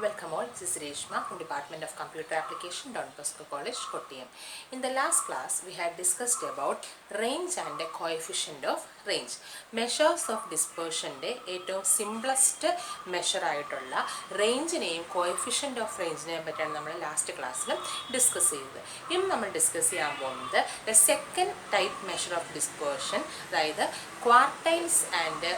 Welcome all, this is Reshma from Department of Computer Application, Don Bosco College, Kottayam. In the last class, we had discussed about range and a coefficient of range. Measures of dispersion ഏറ്റവും simplest measure ആയിട്ടുള്ള റേഞ്ചിനെയും coefficient of റേഞ്ചിനെയും പറ്റിയാണ് നമ്മൾ last ക്ലാസ്സിൽ discuss ചെയ്തത്. ഇന്ന് നമ്മൾ discuss ചെയ്യാൻ പോകുന്നത് the second type measure of dispersion, അതായത് ക്വാർട്ടൈൽസ് ആൻഡ്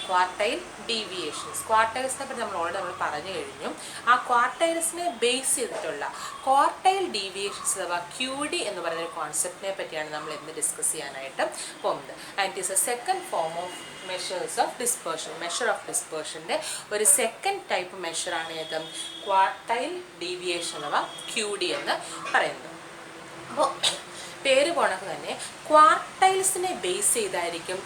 ക്വാർട്ടൈൽ ഡീവിയേഷൻസ്. ക്വാർട്ടൈൽസിനെ പറ്റി നമ്മൾ ഓൾറെഡി പറഞ്ഞു കഴിഞ്ഞു. ആ ക്വാർട്ടൈൽസിനെ ബേസ് ചെയ്തിട്ടുള്ള ക്വാർട്ടൈൽ ഡീവിയേഷൻസ് അഥവാ QD എന്ന് പറയുന്ന ഒരു കോൺസെപ്റ്റിനെ പറ്റിയാണ് നമ്മൾ ഇന്ന് ഡിസ്കസ് ചെയ്യാനായിട്ട് പോകുന്നത്. And it is a second form of measures of dispersion. Measure of ഡിസ്പേർഷൻ്റെ ഒരു സെക്കൻഡ് ടൈപ്പ് മെഷറാണ് ഏത്? ക്വാർട്ടൈൽ ഡീവിയേഷൻ അഥവാ QD എന്ന് പറയുന്നത്. അപ്പോൾ പേര് പോണക്ക് തന്നെ ക്വാർട്ടൈൽസിനെ ബേസ് ചെയ്തായിരിക്കും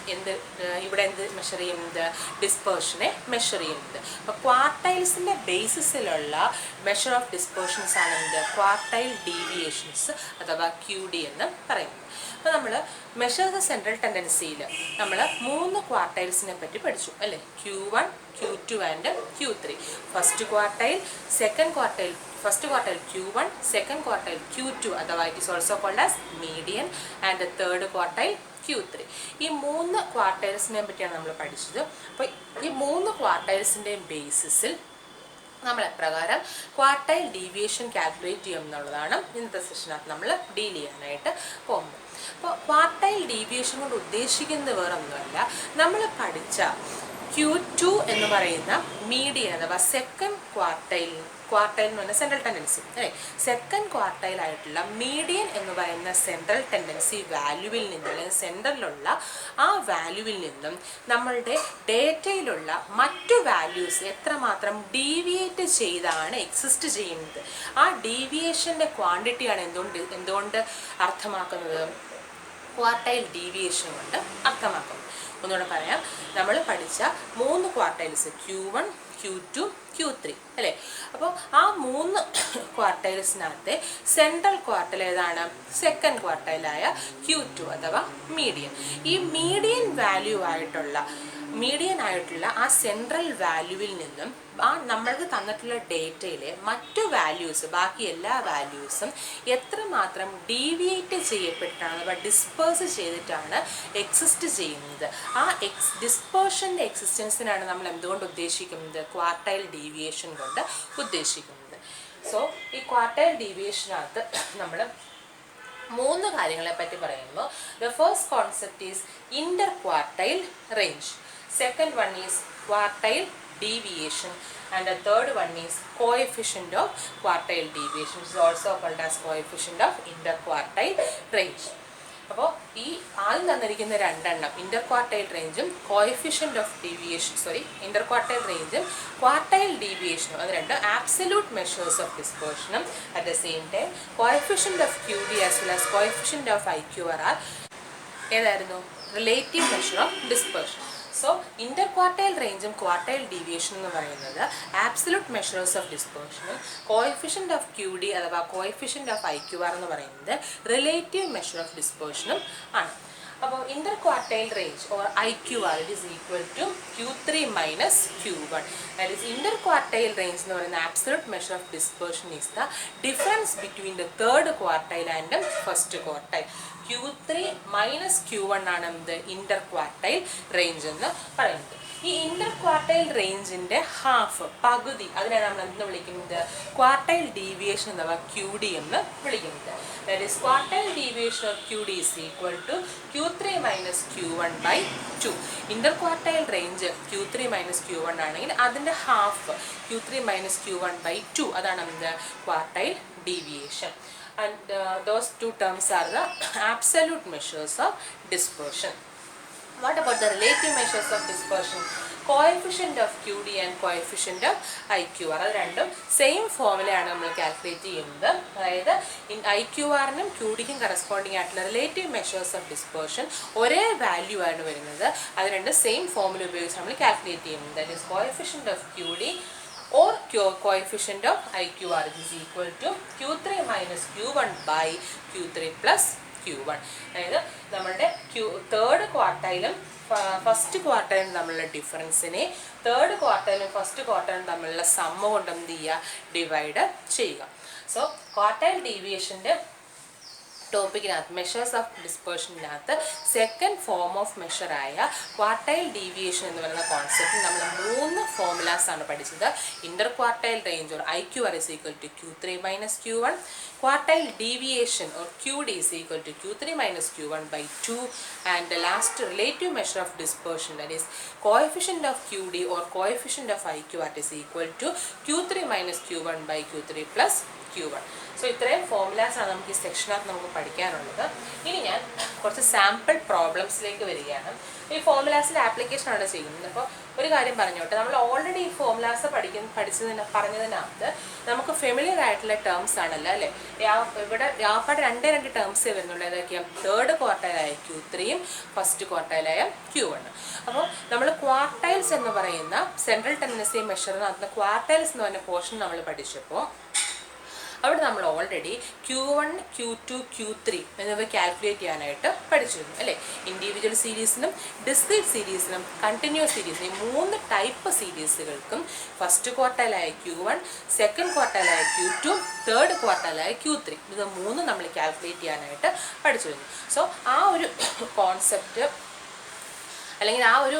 ഇവിടെ മെഷർ ചെയ്യുന്നത്, ഡിസ്പേർഷനെ മെഷർ ചെയ്യുന്നത്. അപ്പോൾ ക്വാർട്ടൈൽസിൻ്റെ ബേസിസിലുള്ള മെഷർ ഓഫ് ഡിസ്പേർഷൻസ് ആണ് ക്വാർട്ടൈൽ ഡീവിയേഷൻസ് അഥവാ QD എന്ന് പറയുന്നത്. അപ്പോൾ നമ്മൾ മെഷർ ദ സെൻട്രൽ ടെൻഡൻസിയിൽ നമ്മൾ 3 ക്വാർട്ടൈൽസിനെ പറ്റി പഠിച്ചു അല്ലേ? Q1, Q2 and Q3. First quartile, second quartile, first quartile Q1, second quartile Q2 അഥവാ it is also called as median, and third quartile Q3. ഈ 3 ക്വാർട്ടൈൽസിനെ പറ്റിയാണ് നമ്മൾ പഠിച്ചത്. അപ്പോൾ ഈ 3 ക്വാർട്ടൈൽസിൻ്റെയും ബേസിസിൽ നമ്മൾ എപ്രകാരം ക്വാർട്ടൈൽ ഡീവിയേഷൻ കാൽക്കുലേറ്റ് ചെയ്യും എന്നുള്ളതാണ് ഇന്നത്തെ സെഷനകത്ത് നമ്മൾ ഡീൽ ചെയ്യാനായിട്ട് പോകുന്നത്. അപ്പോൾ ക്വാർട്ടൈൽ ഡീവിയേഷൻ കൊണ്ട് ഉദ്ദേശിക്കുന്നത് വേറൊന്നുമല്ല, നമ്മൾ പഠിച്ച Q2 എന്ന് പറയുന്ന മീഡിയൻ അഥവാ സെക്കൻഡ് ക്വാർട്ടൈൽ എന്ന് പറയുന്ന സെൻട്രൽ ടെൻഡൻസി അല്ലേ, സെക്കൻഡ് ക്വാർട്ടൈലായിട്ടുള്ള മീഡിയൻ എന്ന് പറയുന്ന സെൻട്രൽ ടെൻഡൻസി വാല്യൂവിൽ നിന്നും അല്ലെങ്കിൽ സെൻറ്ററിലുള്ള ആ വാല്യൂവിൽ നിന്നും നമ്മളുടെ ഡേറ്റയിലുള്ള മറ്റു വാല്യൂസ് എത്രമാത്രം ഡീവിയേറ്റ് ചെയ്താണ് എക്സിസ്റ്റ് ചെയ്യുന്നത്, ആ ഡീവിയേഷൻ്റെ ക്വാണ്ടിറ്റിയാണ് എന്തുകൊണ്ട് അർത്ഥമാക്കുന്നത്? ക്വാർട്ടൈൽ ഡീവിയേഷൻ കൊണ്ട് അർത്ഥമാക്കുന്നത്. ഒന്നുകൂടെ പറയാം, നമ്മൾ പഠിച്ച 3 ക്വാർട്ടൈൽസ് Q1, Q2, Q3 അല്ലേ? അപ്പോൾ ആ 3 ക്വാർട്ടൈൽസിനകത്തെ സെൻട്രൽ ക്വാർട്ടൈൽ ഏതാണ്? സെക്കൻഡ് ക്വാർട്ടൈലായ Q2 അഥവാ മീഡിയൻ. ഈ മീഡിയൻ ആയിട്ടുള്ള ആ സെൻട്രൽ വാല്യൂവിൽ നിന്നും നമ്മൾക്ക് തന്നിട്ടുള്ള ഡേറ്റയിലെ മറ്റു വാല്യൂസ്, ബാക്കി എല്ലാ വാല്യൂസും എത്രമാത്രം ഡീവിയേറ്റ് ചെയ്യപ്പെട്ടിട്ടാണ് അഥവാ ഡിസ്പേഴ്സ് ചെയ്തിട്ടാണ് എക്സിസ്റ്റ് ചെയ്യുന്നത്, ആ ഡിസ്പേർഷൻ്റെ എക്സിസ്റ്റൻസിനാണ് നമ്മൾ എന്തുകൊണ്ട് ഉദ്ദേശിക്കുന്നത്? ക്വാർട്ടൈൽ ഡീവിയേഷൻ കൊണ്ട് ഉദ്ദേശിക്കുന്നത്. സോ ഈ ക്വാർട്ടൈൽ ഡീവിയേഷനകത്ത് നമ്മൾ 3 കാര്യങ്ങളെ പറ്റി പറയുമ്പോൾ the first concept is Inter quartile range, second one is quartile deviation, and the third one is coefficient of quartile deviation, which is also called as coefficient of interquartile range. അപ്പോൾ ഈ ആദ്യം തന്നിരിക്കുന്ന രണ്ടെണ്ണം ഇന്റർക്വാർട്ടൈൽ റേഞ്ചും ഇന്റർക്വാർട്ടൈൽ റേഞ്ചും ക്വാർട്ടൈൽ ഡീവിയേഷനും, അത് രണ്ട് absolute measures of ഡിസ്പേർഷനും at the same time coefficient of QD as well as coefficient of IQR ഏതായിരുന്നു? Relative measure of dispersion. So interquartile റേഞ്ചും ക്വാർട്ടൈൽ ഡീവിയേഷൻ എന്ന് പറയുന്നത് ആബ്സല്യൂട്ട് മെഷേഴ്സ് ഓഫ് ഡിസ്പേർഷനും കോഎഫിഷ്യന്റ് ഓഫ് QD അഥവാ കോഎഫിഷ്യന്റ് ഓഫ് IQR എന്ന് പറയുന്നത് relative measure of ഡിസ്പേർഷനും ആണ്. അപ്പോൾ interquartile range or IQR it is equal to Q3 minus Q1. That is interquartile range എന്ന് പറയുന്ന absolute measure of dispersion is the difference between the third quartile and first quartile. Q3 minus Q1 ആണ് ഇന്റർക്വാർട്ടൈൽ range എന്ന് പറയുന്നത്. ഈ ഇന്റർക്വാർട്ടൈൽ റേഞ്ചിൻ്റെ പകുതി, അതിനാണ് നമ്മൾ എന്ത് വിളിക്കുന്നത്? ക്വാർട്ടൈൽ ഡീവിയേഷൻ അഥവാ QD എന്ന് വിളിക്കുന്നത്. That is quartile deviation of QD is equal to Q3 minus Q1 by 2. Interquartile range Q3 minus Q1 ആണെങ്കിൽ അതിൻ്റെ Q3 മൈനസ് Q1 ബൈ 2 അതാണ് quartile deviation. And those two terms are the absolute measures of dispersion. What about the relative measures of dispersion? Coefficient of QD and coefficient of IQR. അത് രണ്ടും same ഫോമിലാണ് നമ്മൾ calculate ചെയ്യുന്നത്. അതായത് IQRനും QDക്കും corresponding ആയിട്ടുള്ള relative measures of dispersion ഒരേ value ആണ് വരുന്നത്. അത് രണ്ട് സെയിം ഫോമിൽ ഉപയോഗിച്ച് നമ്മൾ കാൽക്കുലേറ്റ് ചെയ്യുന്നത്. That is coefficient of QD or coefficient of IQR is equal to Q3 minus Q1 by Q3 plus Q1. അതായത് നമ്മുടെ തേർഡ് ക്വാർട്ടൈലും ഫസ്റ്റ് ക്വാർട്ടൈലും തമ്മിലുള്ള ഡിഫറൻസിനെ തേർഡ് ക്വാർട്ടൈലും ഫസ്റ്റ് ക്വാർട്ടൈലും തമ്മിലുള്ള സമ്മ കൊണ്ട് എന്ത് ചെയ്യുക, ഡിവൈഡ് ചെയ്യുക. സോ ക്വാർട്ടൈൽ ഡീവിയേഷൻ്റെ ടോപ്പിക്കിനകത്ത് മെഷേഴ്സ് ഓഫ് ഡിസ്പേർഷനകത്ത് സെക്കൻഡ് ഫോം ഓഫ് മെഷറായ ക്വാർട്ടൈൽ ഡീവിയേഷൻ എന്ന് പറയുന്ന കോൺസെപ്റ്റ് നമ്മൾ 3 ഫോർമുലാസാണ് പഠിച്ചത്. Inter quartile range or IQR is equal to Q3 minus Q1, quartile deviation or QD is equal to Q3 minus Q1 by 2, and the last relative measure of dispersion, that is coefficient of QD or coefficient of IQR is equal to Q3 minus Q1 by Q3 plus Q1. So ഇത്രയും ഫോർമുലാസാണ് നമുക്ക് ഈ സെക്ഷനകത്ത് നമുക്ക് പഠിക്കാനുള്ളത്. ഇനി ഞാൻ കുറച്ച് sample പ്രോബ്ലംസിലേക്ക് വരികയാണ്. ഈ ഫോർമുലാസിൻ്റെ ആപ്ലിക്കേഷനാണ് ചെയ്യുന്നത്. അപ്പോൾ ഒരു കാര്യം പറഞ്ഞോട്ടെ, നമ്മൾ ഓൾറെഡി ഈ ഫോർമുലാസ് പറഞ്ഞതിനകത്ത് നമുക്ക് ഫെമിലിയർ ആയിട്ടുള്ള ടേംസ് ആണല്ലോ അല്ലേ. ഇവിടെ യാപ്പാട് രണ്ട് ടേംസേ വരുന്നുള്ളൂ. ഏതൊക്കെയാണ്? തേർഡ് ക്വാർട്ടൈലായ Q3യും ഫസ്റ്റ് ക്വാർട്ടൈലായ Q1. അപ്പോൾ നമ്മൾ ക്വാർട്ടൈൽസ് എന്ന് പറയുന്ന സെൻട്രൽ ടെൻഡൻസി മെഷറിനകത്ത് ക്വാർട്ടൈൽസ് എന്ന് പറഞ്ഞ പോർഷൻ നമ്മൾ പഠിച്ചപ്പോൾ അവിടെ നമ്മൾ ഓൾറെഡി Q1, Q2, Q3 എന്നിവ കാൽക്കുലേറ്റ് ചെയ്യാനായിട്ട് പഠിച്ചിരുന്നു അല്ലേ. ഇൻഡിവിജ്വൽ സീരീസിനും ഡിസ്ക്രീറ്റ് സീരീസിനും കണ്ടിന്യൂസ് സീരീസിനും 3 ടൈപ്പ് സീരീസുകൾക്കും ഫസ്റ്റ് ക്വാർട്ടൈലായ Q1, സെക്കൻഡ് ക്വാർട്ടൈലായ Q2, തേർഡ് ക്വാർട്ടൈലായ Q3 ഇത് 3 നമ്മൾ കാൽക്കുലേറ്റ് ചെയ്യാനായിട്ട് പഠിച്ചിരുന്നു. സോ ആ ഒരു കോൺസെപ്റ്റ് അല്ലെങ്കിൽ ആ ഒരു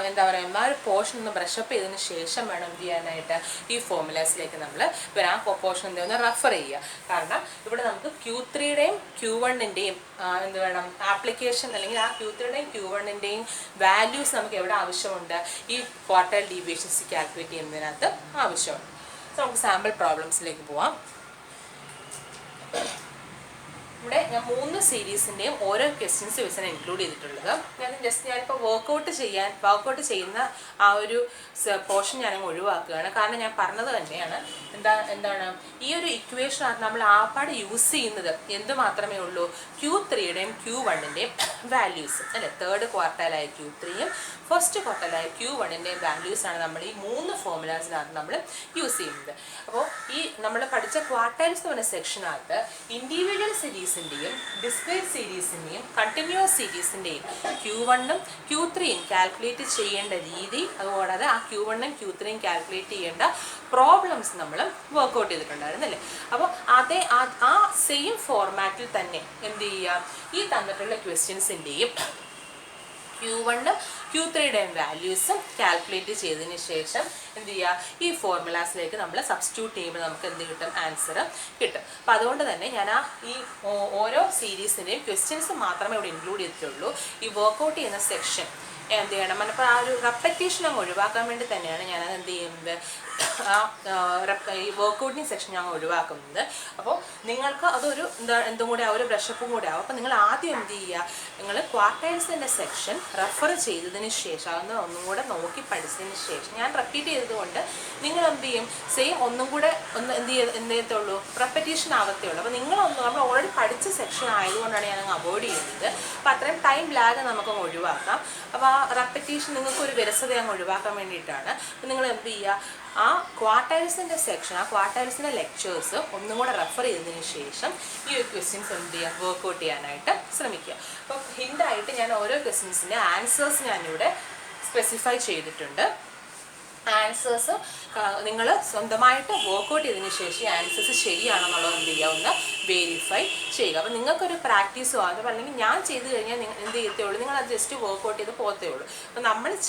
എന്താ പറയുക, ആ ഒരു പോർഷൻ ഒന്ന് ബ്രഷപ്പ് ചെയ്തതിന് ശേഷം വേണം എന്ത് ചെയ്യാനായിട്ട് ഈ ഫോർമുലാസിലേക്ക് നമ്മൾ ആ പോർഷൻ എന്തെന്ന് റെഫർ ചെയ്യുക. കാരണം ഇവിടെ നമുക്ക് Q3യുടെയും Q1ൻ്റെയും എന്ത് വേണം ആപ്ലിക്കേഷൻ, അല്ലെങ്കിൽ ആ Q3യുടെയും Q1ൻ്റെയും വാല്യൂസ് നമുക്ക് എവിടെ ആവശ്യമുണ്ട്, ഈ ക്വാർട്ടൈൽ ഡീവിയേഷൻസ് കാൽക്കുലേറ്റ് ചെയ്യുന്നതിനകത്ത് ആവശ്യമുണ്ട്. സോ നമുക്ക് സാമ്പിൾ പ്രോബ്ലംസിലേക്ക് പോവാം. ഇവിടെ ഞാൻ 3 സീരീസിൻ്റെയും ഓരോ ക്വസ്റ്റ്യൻസ് വെച്ചാണ് ഇൻക്ലൂഡ് ചെയ്തിട്ടുള്ളത്. ഞാനിപ്പോൾ വർക്കൗട്ട് ചെയ്യുന്ന ആ ഒരു പോർഷൻ ഞാനങ്ങ് ഒഴിവാക്കുകയാണ്. കാരണം ഞാൻ പറഞ്ഞത് തന്നെയാണ്, എന്താണ് ഈ ഒരു ഇക്വേഷനകത്ത് നമ്മൾ ആപ്പാട് യൂസ് ചെയ്യുന്നത് എന്ത് മാത്രമേ ഉള്ളൂ, Q3യുടെയും Q1ൻ്റെയും വാല്യൂസ് അല്ലേ. തേർഡ് ക്വാർട്ടൈലായ Q3യും ഫസ്റ്റ് ക്വാർട്ടൈലായ Q1ൻ്റെയും വാല്യൂസാണ് നമ്മൾ ഈ 3 ഫോർമുലാസിനകത്ത് നമ്മൾ യൂസ് ചെയ്യുന്നത്. അപ്പോൾ ഈ നമ്മൾ പഠിച്ച ക്വാർട്ടൈൽസ് എന്ന് പറഞ്ഞ സെക്ഷനകത്ത് ഇൻഡിവിജ്വൽ സീരീസിൻ്റെയും ഡിസ്ക്രീറ്റ് സീരീസിൻ്റെയും കണ്ടിന്യൂസ് സീരീസിൻ്റെയും Q1ഉം Q3യും കാൽക്കുലേറ്റ് ചെയ്യേണ്ട രീതി, അതുകൂടാതെ ആ Q1ഉം Q3യും കാൽക്കുലേറ്റ് ചെയ്യേണ്ട പ്രോബ്ലംസ് നമ്മൾ വർക്കൗട്ട് ചെയ്തിട്ടുണ്ടായിരുന്നല്ലേ. അപ്പോൾ ആ സെയിം ഫോർമാറ്റിൽ തന്നെ എന്ത് ചെയ്യുക, ഈ തന്നിട്ടുള്ള ക്വസ്റ്റ്യൻസിൻ്റെയും Q1ഉം Q3യുടെയും വാല്യൂസും കാൽക്കുലേറ്റ് ചെയ്തതിന് ശേഷം എന്ത് ചെയ്യുക, ഈ ഫോർമുലാസിലേക്ക് നമ്മൾ സബ്സ്റ്റിറ്റ്യൂട്ട് ചെയ്യുമ്പോൾ നമുക്ക് എന്ത് കിട്ടും, ആൻസർ കിട്ടും. അപ്പോൾ അതുകൊണ്ട് തന്നെ ഞാൻ ഈ ഓരോ സീരീസിൻ്റെയും ക്വസ്റ്റ്യൻസ് മാത്രമേ ഇവിടെ ഇൻക്ലൂഡ് ചെയ്തിട്ടുള്ളൂ. ഈ വർക്കൗട്ട് ചെയ്യുന്ന സെക്ഷൻ എന്ത് ചെയ്യണം, അപ്പോൾ ആ ഒരു റെപ്പറ്റീഷൻ അങ്ങ് ഒഴിവാക്കാൻ വേണ്ടി തന്നെയാണ് ഞാനത് എന്ത് ചെയ്യുന്നത്, ഈ വർക്കൗട്ടിങ് സെക്ഷൻ ഞാൻ ഒഴിവാക്കുന്നത്. അപ്പോൾ നിങ്ങൾക്ക് അതൊരു എന്തും കൂടെ ആ ഒരു ബ്രഷപ്പും കൂടെ ആവും. അപ്പോൾ നിങ്ങൾ ആദ്യം എന്ത് ചെയ്യുക, നിങ്ങൾ ക്വാർട്ടൈൽസിൻ്റെ സെക്ഷൻ റെഫർ ചെയ്തതിന് ശേഷം അതൊന്ന് ഒന്നും കൂടെ നോക്കി പഠിച്ചതിന് ശേഷം ഞാൻ റിപ്പീറ്റ് ചെയ്തതുകൊണ്ട് നിങ്ങൾ എന്ത് ചെയ്യും, സെയിം ഒന്നും കൂടെ എന്ത് ചെയ്യത്തുള്ളൂ, റെപ്പറ്റീഷൻ ആകത്തുള്ളൂ. അപ്പോൾ നമ്മൾ ഓൾറെഡി പഠിച്ച സെക്ഷൻ ആയതുകൊണ്ടാണ് ഞാൻ അങ്ങ് അവോയ്ഡ് ചെയ്യുന്നത്. അപ്പോൾ അത്രയും ടൈം ലാഗ് നമുക്കങ്ങ് ഒഴിവാക്കാം. അപ്പോൾ ആ റെപ്പറ്റീഷൻ നിങ്ങൾക്ക് ഒരു വിരസത അങ്ങ് ഒഴിവാക്കാൻ വേണ്ടിയിട്ടാണ്. അപ്പോൾ നിങ്ങൾ എന്ത് ചെയ്യുക, ആ ക്വാർട്ടൈൽസിൻ്റെ സെക്ഷൻ, ആ ക്വാർട്ടൈൽസിൻ്റെ ലെക്ചേഴ്സ് ഒന്നും കൂടെ റെഫർ ചെയ്തതിന് ശേഷം ഈ ഒരു ക്വസ്റ്റ്യൻസ് എന്ത് ചെയ്യുക, വർക്കൗട്ട് ചെയ്യാനായിട്ട് ശ്രമിക്കുക. അപ്പോൾ ഹിൻ്റായിട്ട് ഞാൻ ഓരോ ക്വസ്റ്റ്യൻസിൻ്റെ ആൻസേഴ്സ് ഞാനിവിടെ സ്പെസിഫൈ ചെയ്തിട്ടുണ്ട്. ആൻസേഴ്സ് നിങ്ങൾ സ്വന്തമായിട്ട് വർക്കൗട്ട് ചെയ്തതിന് ശേഷം ഈ ആൻസേഴ്സ് ശരിയാണെന്നുള്ളത് എന്ത് ചെയ്യുക, ഒന്ന് വെരിഫൈ ചെയ്യുക. അപ്പോൾ നിങ്ങൾക്കൊരു പ്രാക്ടീസോ അതോ അല്ലെങ്കിൽ ഞാൻ ചെയ്ത് കഴിഞ്ഞാൽ എന്ത് ചെയ്യത്തേ ഉള്ളൂ, നിങ്ങൾ അത് ജസ്റ്റ് വർക്കൗട്ട് ചെയ്ത് പോകത്തേ ഉള്ളൂ. അപ്പോൾ നമ്മൾക്ക്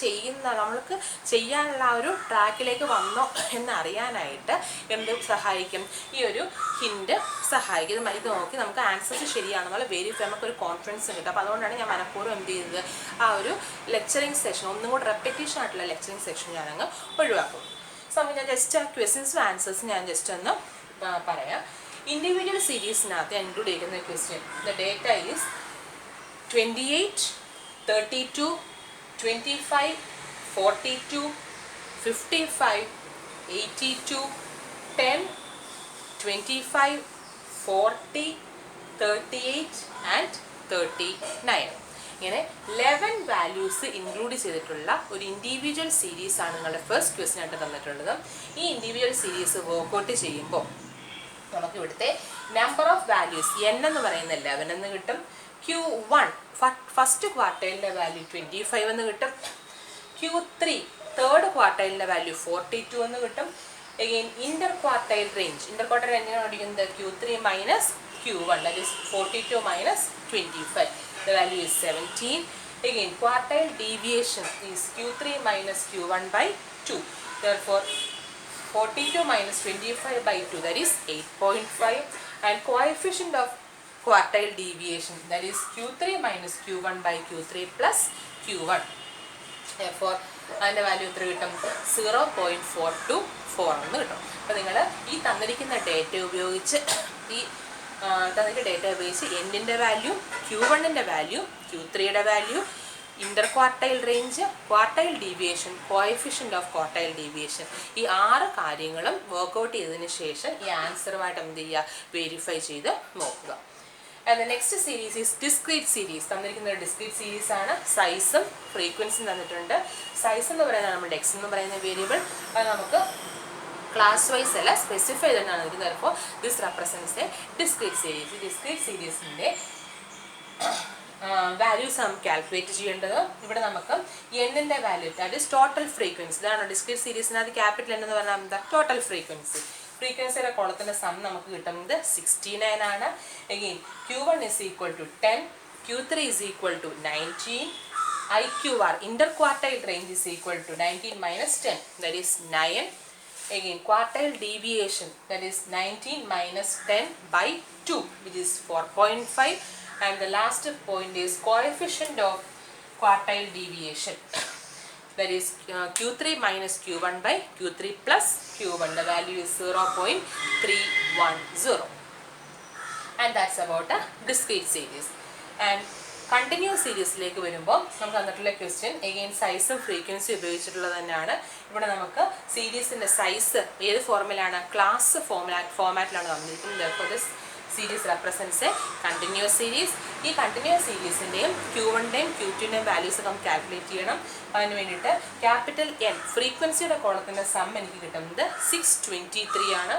ചെയ്യാനുള്ള ആ ഒരു ട്രാക്കിലേക്ക് വന്നോ എന്നറിയാനായിട്ട് എന്ത് സഹായിക്കും, ഈ ഒരു ഹിൻഡ് സഹായിക്കും. ഇത് നോക്കി നമുക്ക് ആൻസേഴ്സ് ശരിയാണെന്നുള്ള വെരിഫൈ നമുക്കൊരു കോൺഫിഡൻസ് കിട്ടും. അപ്പോൾ അതുകൊണ്ടാണ് ഞാൻ മനഃപൂർവ്വം എന്ത് ചെയ്തത്, ആ ഒരു ലെക്ചറിങ് സെക്ഷൻ ഒന്നും കൂടെ റെപ്പറ്റീഷൻ ആയിട്ടുള്ള ലെക്ചറിങ് സെക്ഷൻ ഞാനങ്ങ് ഒഴിവാക്കും. സോ ഞാൻ ജസ്റ്റ് ആ ക്വസ്റ്റ്യൻസും ആൻസേഴ്സും ഞാൻ ജസ്റ്റ് ഒന്ന് പറയാം. ഇൻഡിവിജ്വൽ സീരീസിനകത്ത് ഇൻക്ലൂഡ് ചെയ്യുന്ന question, the data is 28, 32, 25, 42, 55, 82, 10, 25, 40, 38 and 39. ഇങ്ങനെ 11 വാല്യൂസ് ഇൻക്ലൂഡ് ചെയ്തിട്ടുള്ള ഒരു ഇൻഡിവിജ്വൽ സീരീസാണ് നിങ്ങളുടെ ഫസ്റ്റ് ക്വസ്റ്റ്യൻ ആയിട്ട് തന്നിട്ടുള്ളത്. ഈ ഇൻഡിവിജ്വൽ സീരീസ് വർക്കൗട്ട് ചെയ്യുമ്പോൾ നമുക്ക് ഇവിടുത്തെ നമ്പർ ഓഫ് വാല്യൂസ് n എന്ന് പറയുന്ന 11 എന്ന് കിട്ടും, Q1 ഫസ്റ്റ് ക്വാർട്ടൈലിൻ്റെ വാല്യൂ 25 എന്ന് കിട്ടും. Q3 തേർഡ് ക്വാർട്ടൈലിൻ്റെ വാല്യൂ 42 എന്ന് കിട്ടും. Again ഇന്റർ ക്വാർട്ടൈൽ റേഞ്ച് എങ്ങനെയാണ് പഠിക്കുന്നത്? Q3 minus Q1, that is 42 minus 25, the value is 17. Again quartile deviation is Q3 minus Q1 by 2, therefore 42 minus 25 by 2, that is 8.5, and coefficient of quartile deviation, that is Q3 minus Q1 by Q3 plus Q1, therefore അതിൻ്റെ value എത്ര കിട്ടും? 0.424 എന്ന് കിട്ടും. അപ്പോൾ നിങ്ങൾ ഈ തന്നിരിക്കുന്ന data ഉപയോഗിച്ച് എന്നിൻ്റെ വാല്യൂ, Q1ൻ്റെ വാല്യൂ, Q3യുടെ value, inter quartile range, quartile deviation, coefficient of quartile deviation, ഈ 6 കാര്യങ്ങളും വർക്കൗട്ട് ചെയ്തതിന് ശേഷം ഈ ആൻസറുമായിട്ട് എന്ത് ചെയ്യുക? വെരിഫൈ ചെയ്ത് നോക്കുക. And the next series is discrete series. തന്നിരിക്കുന്ന ഒരു ഡിസ്ക്രീറ്റ് സീരീസ് ആണ്. സൈസും ഫ്രീക്വൻസിയും തന്നിട്ടുണ്ട്. സൈസ് എന്ന് പറയുന്നത് നമ്മുടെ എക്സ് എന്ന് പറയുന്ന വേരിയബിൾ, അത് നമുക്ക് ക്ലാസ് വൈസ് അല്ല സ്പെസിഫൈ ചെയ്തിട്ടാണ് ഇരിക്കുന്നത്. അപ്പോൾ this represents a discrete series. ഈ ഡിസ്ക്രീറ്റ് സീരീസിൻ്റെ വാല്യൂസ് നമുക്ക് കാൽക്കുലേറ്റ് ചെയ്യേണ്ടത്. ഇവിടെ നമുക്ക് എന്നിൻ്റെ value, that is total frequency. ഇതാണ് ഡിസ്ക്രീറ്റ് സീരീസിനകത്ത് ക്യാപിറ്റൽ എന്ന് പറഞ്ഞാൽ എന്താ? Total frequency. ഫ്രീക്വൻസിയുടെ കോളത്തിൻ്റെ സം നമുക്ക് കിട്ടുന്നത് 69 ആണ്. Again Q1 is equal to 10, Q3 is equal to 19, IQR interquartile range is equal to 19 minus 10, that is 9. Again quartile deviation, that is 19 minus 10 by 2, which is 4.5, and the last point is coefficient of quartile deviation, that is Q3 minus Q1 by Q3 plus Q1. The value is 0.310. And that's about a discrete series. And continuous series-ലേക്ക് വരുമ്പോൾ നമുക്ക് തന്നിട്ടുള്ള question again സൈസും frequency ഉപയോഗിച്ചിട്ടുള്ളത് തന്നെയാണ്. ഇവിടെ നമുക്ക് സീരീസിൻ്റെ size ഏത് ഫോർമുലയാണ്? Class ഫോമാറ്റിലാണ് തന്നിരിക്കുന്നത്. Therefore this series represents a continuous series. ഈ കണ്ടിന്യൂസ് സീരീസിൻ്റെയും Q1ൻ്റെയും Q2ൻ്റെയും വാല്യൂസ് നമുക്ക് കാൽക്കുലേറ്റ് ചെയ്യണം. അതിന് വേണ്ടിയിട്ട് ക്യാപിറ്റൽ N ഫ്രീക്വൻസിയുടെ കോളത്തിൻ്റെ സം എനിക്ക് കിട്ടുന്നത് 623 ആണ്.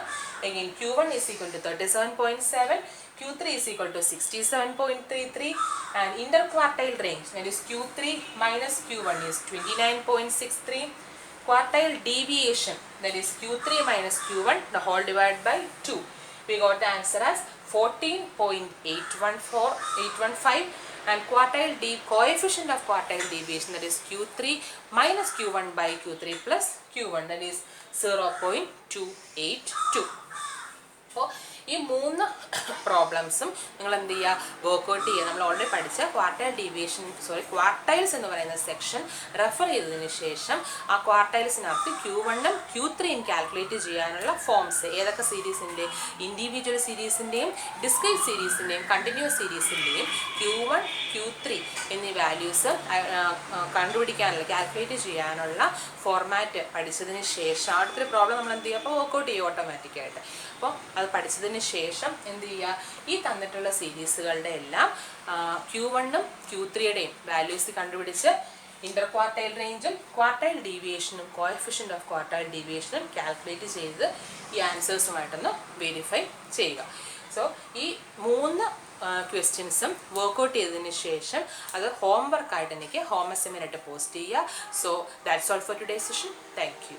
Again Q1 is equal to 37.7, Q3 is equal to 67.33, and interquartile range, that is Q3 minus Q1 is 29.63. Quartile deviation, that is Q3 minus Q1 the whole divided by 2. We got the answer as 14.815, and coefficient of quartile deviation, that is Q3 minus Q1 by Q3 plus Q1, that is 0.282. അപ്പോൾ ഈ 3 പ്രോബ്ലംസും നിങ്ങൾ എന്ത് ചെയ്യുക? Workout ചെയ്യുക. നമ്മൾ already പഠിച്ച quartiles എന്ന് പറയുന്ന സെക്ഷൻ റെഫർ ചെയ്തതിന് ശേഷം ആ ക്വാർട്ടൈൽസിനകത്ത് Q1ഉം Q3യും കാൽക്കുലേറ്റ് ചെയ്യാനുള്ള ഫോംസ് ഏതൊക്കെ സീരീസിൻ്റെ? ഇൻഡിവിജ്വൽ സീരീസിൻ്റെയും ഡിസ്ക്രീറ്റ് സീരീസിൻ്റെയും കണ്ടിന്യൂസ് സീരീസിൻ്റെയും Q1 Q3 എന്നീ വാല്യൂസ് കണ്ടുപിടിക്കാനുള്ള കാൽക്കുലേറ്റ് ചെയ്യാനുള്ള ഫോർമാറ്റ് പഠിച്ചതിന് ശേഷം അടുത്തൊരു പ്രോബ്ലം നമ്മൾ എന്ത് ചെയ്യുക? അപ്പോൾ വർക്ക്ഔട്ട് ചെയ്യും ഓട്ടോമാറ്റിക്കായിട്ട്. അപ്പോൾ അത് പഠിച്ചതിന് ശേഷം എന്ത് ചെയ്യുക? ഈ തന്നിട്ടുള്ള സീരീസുകളുടെ എല്ലാം Q1ഉം Q3യുടെയും വാല്യൂസ് കണ്ടുപിടിച്ച് ഇന്റർക്വാർട്ടൈൽ റേഞ്ചും ക്വാർട്ടൈൽ ഡീവിയേഷനും കോഎഫിഷ്യൻ്റ് ഓഫ് ക്വാർട്ടൈൽ ഡീവിയേഷനും കാൽക്കുലേറ്റ് ചെയ്ത് ഈ ആൻസേഴ്സുമായിട്ടൊന്ന് വെരിഫൈ ചെയ്യുക. സോ ഈ 3 ക്വസ്റ്റ്യൻസും വർക്ക്ഔട്ട് ചെയ്തതിന് ശേഷം അത് ഹോംവർക്കായിട്ട് എനിക്ക് ഹോം അസൈൻമെൻ്റ് ആയിട്ട് പോസ്റ്റ് ചെയ്യുക. So that's all for today session. Thank you.